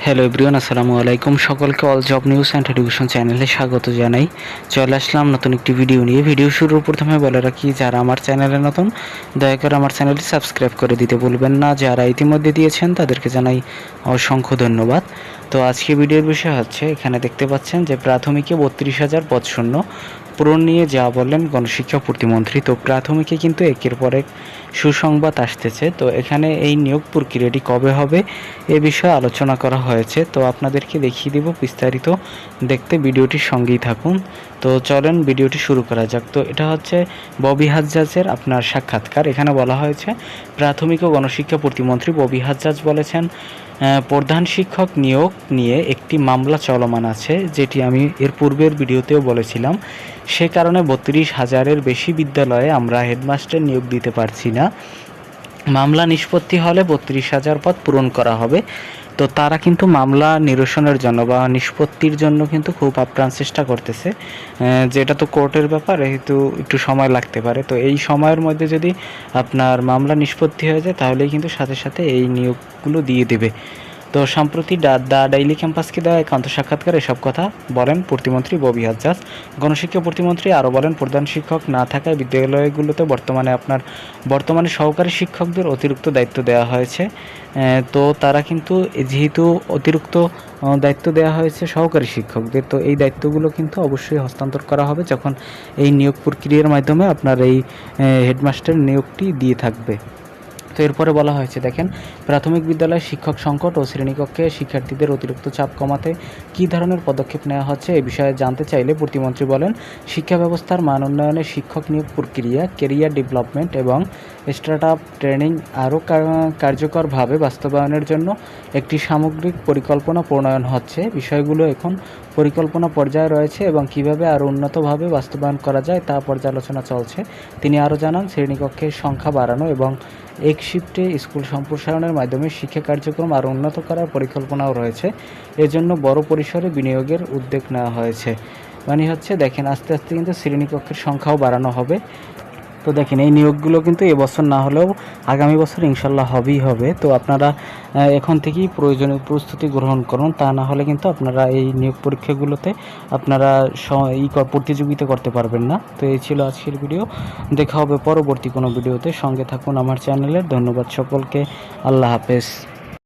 Hello everyone, আসসালামু আলাইকুম। সকলকে all job news and education চ্যানেলে স্বাগত জানাই। চলে আসলাম নতুন একটি ভিডিও নিয়ে। ভিডিও শুরুর প্রথমে বলে রাখি, যারা আমার চ্যানেলে নতুন দয়া করে আমার চ্যানেলটি সাবস্ক্রাইব করে দিতে ভুলবেন না। যারা ইতিমধ্যে দিয়েছেন তাদেরকে জানাই অসংখ্য ধন্যবাদ। তো আজকে ভিডিওর বিষয় হচ্ছে, এখানে দেখতে পাচ্ছেন যে প্রাথমিকে 32,000 পদ শূন্য পূরণ নিয়ে যা বললেন গণশিক্ষা প্রতিমন্ত্রী। তো প্রাথমিকে কিন্তু একের পর এক সুসংবাদ আসতেছে। তো এখানে এই নিয়োগ প্রক্রিয়াটি কবে হবে এ বিষয়ে আলোচনা করা হয়েছে। তো আপনাদেরকে দেখিয়ে দেব বিস্তারিত, দেখতে ভিডিওটির সঙ্গেই থাকুন। তো চলেন ভিডিওটি শুরু করা যাক। তো এটা হচ্ছে ববি হাজ্জাজের আপনার সাক্ষাৎকার। এখানে বলা হয়েছে, প্রাথমিক ও গণশিক্ষা প্রতিমন্ত্রী ববি হাজ্জাজ বলেছেন, প্রধান শিক্ষক নিয়োগ নিয়ে একটি মামলা চলমান আছে, যেটি আমি এর পূর্বের ভিডিওতেও বলেছিলাম। সে কারণে 32,000-এর বেশি বিদ্যালয়ে আমরা হেডমাস্টার নিয়োগ দিতে পারছি না। মামলা নিষ্পত্তি হলে 32,000 পদ পূরণ করা হবে। তো তারা কিন্তু মামলা নিরসনের জন্য বা নিষ্পত্তির জন্য কিন্তু খুব আপ্রাণ চেষ্টা করতেছে, যেটা তো কোর্টের ব্যাপার, যেহেতু একটু সময় লাগতে পারে। তো এই সময়ের মধ্যে যদি আপনার মামলা নিষ্পত্তি হয়ে যায়, তাহলেই কিন্তু সাথে সাথে এই নিয়োগগুলো দিয়ে দেবে। তো সম্প্রতি দ্য ডেইলি ক্যাম্পাসকে দেওয়া একান্ত সাক্ষাৎকার এসব কথা বলেন প্রতিমন্ত্রী ববি হাজ্জাজ। গণশিক্ষা প্রতিমন্ত্রী আরও বলেন, প্রধান শিক্ষক না থাকায় বিদ্যালয়গুলোতে বর্তমানে সহকারী শিক্ষকদের অতিরিক্ত দায়িত্ব দেওয়া হয়েছে। তো তারা কিন্তু যেহেতু অতিরিক্ত দায়িত্ব দেওয়া হয়েছে সহকারী শিক্ষকদের, তো এই দায়িত্বগুলো কিন্তু অবশ্যই হস্তান্তর করা হবে যখন এই নিয়োগ প্রক্রিয়ার মাধ্যমে আপনার এই হেডমাস্টার নিয়োগটি দিয়ে থাকবে। তো এরপরে বলা হয়েছে, দেখেন, প্রাথমিক বিদ্যালয়ে শিক্ষক সংকট ও শ্রেণীকক্ষে শিক্ষার্থীদের অতিরিক্ত চাপ কমাতে কী ধরনের পদক্ষেপ নেওয়া হচ্ছে এ বিষয়ে জানতে চাইলে প্রতিমন্ত্রী বলেন, শিক্ষা ব্যবস্থার মান উন্নয়নে শিক্ষক নিয়োগ প্রক্রিয়া, কেরিয়ার ডেভেলপমেন্ট এবং স্টার্টআপ ট্রেনিং আরও কার্যকরভাবে বাস্তবায়নের জন্য একটি সামগ্রিক পরিকল্পনা প্রণয়ন হচ্ছে। বিষয়গুলো এখন পরিকল্পনা পর্যায়ে রয়েছে এবং কীভাবে আরও উন্নতভাবে বাস্তবায়ন করা যায় তা পর্যালোচনা চলছে। তিনি আরও জানান, শ্রেণীকক্ষের সংখ্যা বাড়ানো এবং এক শিফটে স্কুল সম্প্রসারণের মাধ্যমে শিক্ষা কার্যক্রম আরও উন্নত করার পরিকল্পনাও রয়েছে। এজন্য বড় পরিসরে বিনিয়োগের উদ্যোগ নেওয়া হয়েছে। মানে হচ্ছে, দেখেন, আস্তে আস্তে কিন্তু শ্রেণীকক্ষের সংখ্যাও বাড়ানো হবে। তো দেখেন, এই নিয়োগগুলো কিন্তু এবছর না হলেও আগামী বছর ইনশাল্লাহ হবেই হবে। তো আপনারা এখন থেকেই প্রয়োজনীয় প্রস্তুতি গ্রহণ করুন, তা না হলে কিন্তু আপনারা এই নিয়োগ পরীক্ষাগুলোতে আপনারা প্রতিযোগিতা করতে পারবেন না। তো এই ছিল আজকের ভিডিও। দেখা হবে পরবর্তী কোনো ভিডিওতে। সঙ্গে থাকুন আমার চ্যানেলের। ধন্যবাদ সকলকে। আল্লাহ হাফেজ।